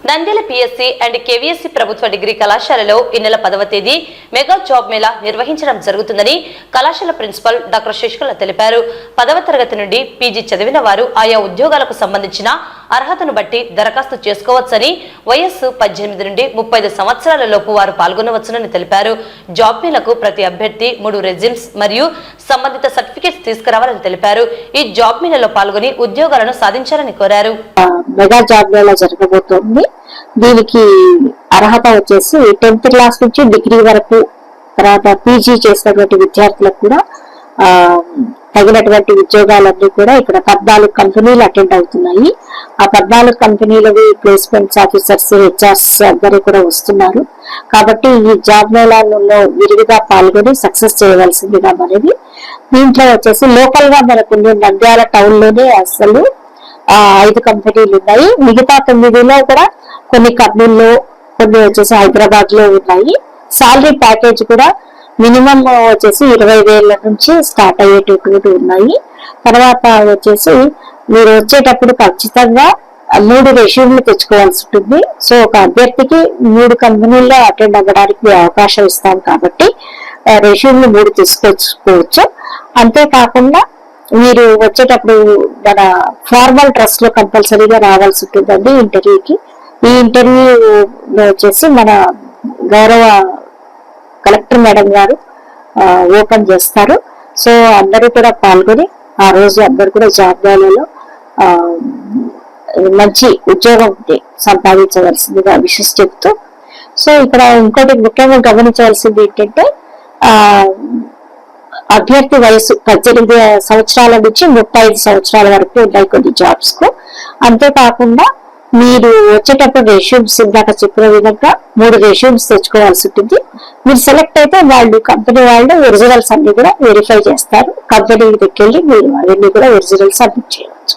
Nandyal PSC and KVSC ప్రభుత్వ degree కళాశాలలో ఈ నెల 10వ తేదీ మెగా జాబ్ మేళా నిర్వహించడం జరుగుతుందని కళాశాల ప్రిన్సిపల్ డాక్టర్ శశికళ తెలిపారు. 10వ తరగతి నుండి పీజీ చదివిన వారు ఆయా ఉద్యోగాలకు సంబంధించిన అర్హతను బట్టి దరఖాస్తు చేసుకోవచ్చని, వయస్సు 18 నుండి 35 సంవత్సరాల లోపు వారు పాల్గొనవచ్చునని తెలిపారు. జాబ్ మేళకు ప్రతి అభ్యర్థి 3 రెజ్యూమ్స్ మరియు సంబంధిత సర్టిఫికేట్స్ తీసుకురావాలని తెలిపారు. ఈ జాబ్ మేళలో పాల్గొని ఉద్యోగాలను సాధించాలని కోరారు. మెగా జాబ్ మేళా జరగబోతోంది. దీనికి అర్హత వచ్చేసి 10th క్లాస్ నుంచి డిగ్రీ వరకు, తర్వాత పీజీ చేసినటువంటి విద్యార్థులకు కూడా తగినటువంటి ఉద్యోగాలన్నీ కూడా ఇక్కడ 14 కంపెనీలు అటెండ్ అవుతున్నాయి. ఆ 14 కంపెనీలవి ప్లేస్మెంట్స్ ఆఫీసర్స్, హెచ్ఆర్స్ అందరూ కూడా వస్తున్నారు. కాబట్టి ఈ జాబ్ మేళాలలో విరివిగా పాల్గొని సక్సెస్ చేయవలసిందిగా మనది. దీంట్లో వచ్చేసి లోకల్ గా మనకు నంద్యాల టౌన్ లోనే అసలు 5 కంపెనీలు ఉన్నాయి. మిగతా 9లో కూడా కొన్ని కర్నూలులో, కొన్ని వచ్చేసి హైదరాబాద్ లో ఉన్నాయి. సాలరీ ప్యాకేజ్ కూడా మినిమం వచ్చేసి 20,000 నుంచి స్టార్ట్ అయ్యేటటువంటి ఉన్నాయి. తర్వాత వచ్చేసి మీరు వచ్చేటప్పుడు ఖచ్చితంగా 3 రెజ్యూమ్లు తెచ్చుకోవాల్సి ఉంటుంది. సో ఒక అభ్యర్థికి 3 కంపెనీల్లో అటెండ్ అవ్వడానికి అవకాశం ఇస్తాం కాబట్టి రెజ్యూమ్లు 3 తీసుకొచ్చుకోవచ్చు. అంతేకాకుండా మీరు వచ్చేటప్పుడు మన ఫార్మల్ డ్రెస్ లో కంపల్సరీగా రావాల్సి ఉంటుందండి ఇంటర్వ్యూకి. ఈ ఇంటర్వ్యూ వచ్చేసి మన గౌరవ కలెక్టర్ మేడం గారు ఓపెన్ చేస్తారు. సో అందరూ కూడా పాల్గొని ఆ రోజు అందరూ కూడా జాబ్ మేళాలో మంచి ఉద్యోగం సంపాదించవలసిందిగా విషయం చెప్తూ, సో ఇక్కడ ఇంకోటి ముఖ్యంగా గమనించవలసింది ఏంటంటే అభ్యర్థి వయసు 18 సంవత్సరాల నుంచి 35 సంవత్సరాల వరకు ఉన్నాయి కొన్ని జాబ్స్ కు. అంతేకాకుండా మీరు వచ్చేటప్పుడు రెజ్యూమ్స్ ఇందాక చెప్పిన విధంగా 3 రెజ్యూమ్స్ తెచ్చుకోవాల్సి ఉంటుంది. మీరు సెలెక్ట్ అయితే వాళ్ళు కంపెనీ వాళ్ళు ఒరిజినల్స్ అన్ని కూడా వెరిఫై చేస్తారు. కంపెనీ దగ్గరికి వెళ్ళి మీరు అవన్నీ కూడా ఒరిజినల్స్ సబ్మిట్ చేయవచ్చు.